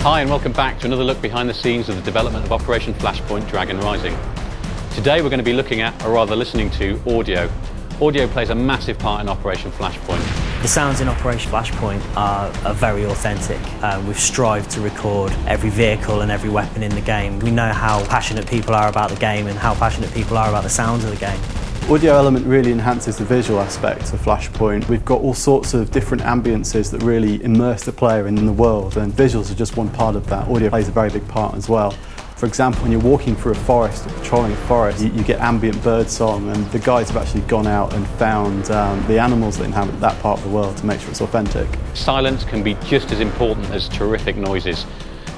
Hi and welcome back to another look behind the scenes of the development of Operation Flashpoint Dragon Rising. Today we're going to be looking at, or rather listening to, audio. Audio plays a massive part in Operation Flashpoint. The sounds in Operation Flashpoint are very authentic. We've strived to record every vehicle and every weapon in the game. We know how passionate people are about the game and how passionate people are about the sounds of the game. Audio element really enhances the visual aspect of Flashpoint. We've got all sorts of different ambiences that really immerse the player in the world, and visuals are just one part of that. Audio plays a very big part as well. For example, when you're walking through a forest or patrolling a forest, you get ambient bird song, and the guys have actually gone out and found the animals that inhabit that part of the world to make sure it's authentic. Silence can be just as important as terrific noises.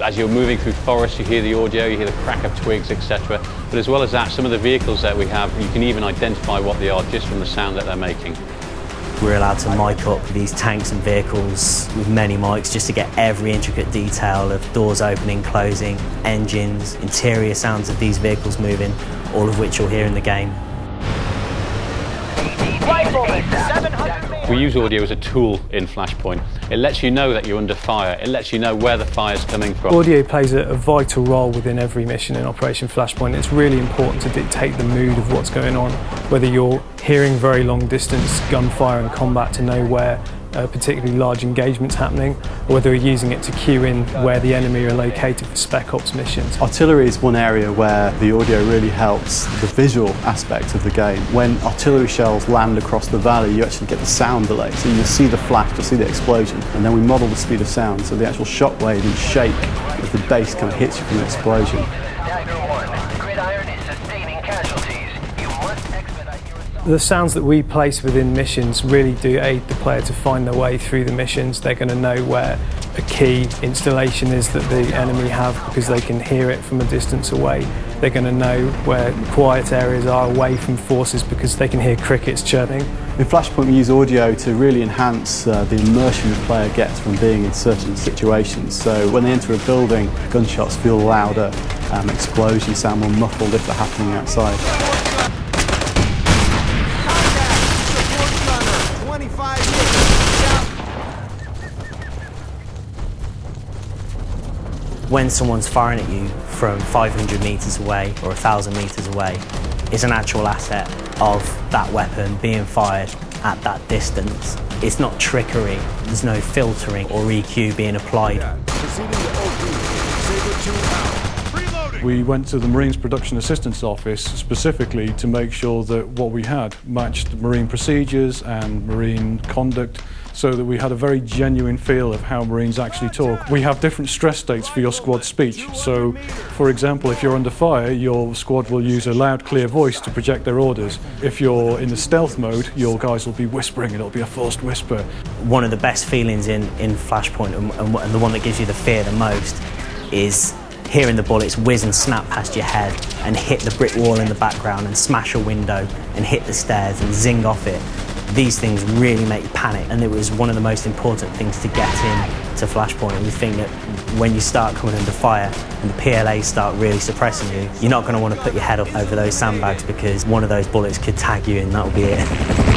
As you're moving through forests, you hear the audio, you hear the crack of twigs, etc. But as well as that, some of the vehicles that we have, you can even identify what they are just from the sound that they're making. We're allowed to mic up these tanks and vehicles with many mics just to get every intricate detail of doors opening, closing, engines, interior sounds of these vehicles moving, all of which you'll hear in the game. We use audio as a tool in Flashpoint. It lets you know that you're under fire. It lets you know where the fire's coming from. Audio plays a vital role within every mission in Operation Flashpoint. It's really important to dictate the mood of what's going on, whether you're hearing very long distance gunfire and combat to know where particularly large engagements happening, or whether you're using it to cue in where the enemy are located for spec ops missions. Artillery is one area where the audio really helps the visual aspect of the game. When artillery shells land across the valley, you actually get the sound delay. So you'll see the flash, you'll see the explosion, and then we model the speed of sound, so the actual shockwave and shake as the bass kind of hits you from the explosion. The sounds that we place within missions really do aid the player to find their way through the missions. They're going to know where a key installation is that the enemy have because they can hear it from a distance away. They're going to know where quiet areas are away from forces because they can hear crickets chirping. In Flashpoint we use audio to really enhance the immersion the player gets from being in certain situations. So when they enter a building, gunshots feel louder, explosions sound more muffled if they're happening outside. When someone's firing at you from 500 metres away or 1,000 metres away, it's an actual asset of that weapon being fired at that distance. It's not trickery, there's no filtering or EQ being applied. We went to the Marines Production Assistance Office specifically to make sure that what we had matched Marine procedures and Marine conduct, so that we had a very genuine feel of how Marines actually talk. We have different stress states for your squad speech. So, for example, if you're under fire, your squad will use a loud, clear voice to project their orders. If you're in the stealth mode, your guys will be whispering, and it'll be a forced whisper. One of the best feelings in Flashpoint, and the one that gives you the fear the most, is hearing the bullets whiz and snap past your head and hit the brick wall in the background and smash a window and hit the stairs and zing off it. These things really make you panic, and it was one of the most important things to get into Flashpoint. And we think that when you start coming under fire and the PLAs start really suppressing you, you're not going to want to put your head up over those sandbags because one of those bullets could tag you and that'll be it.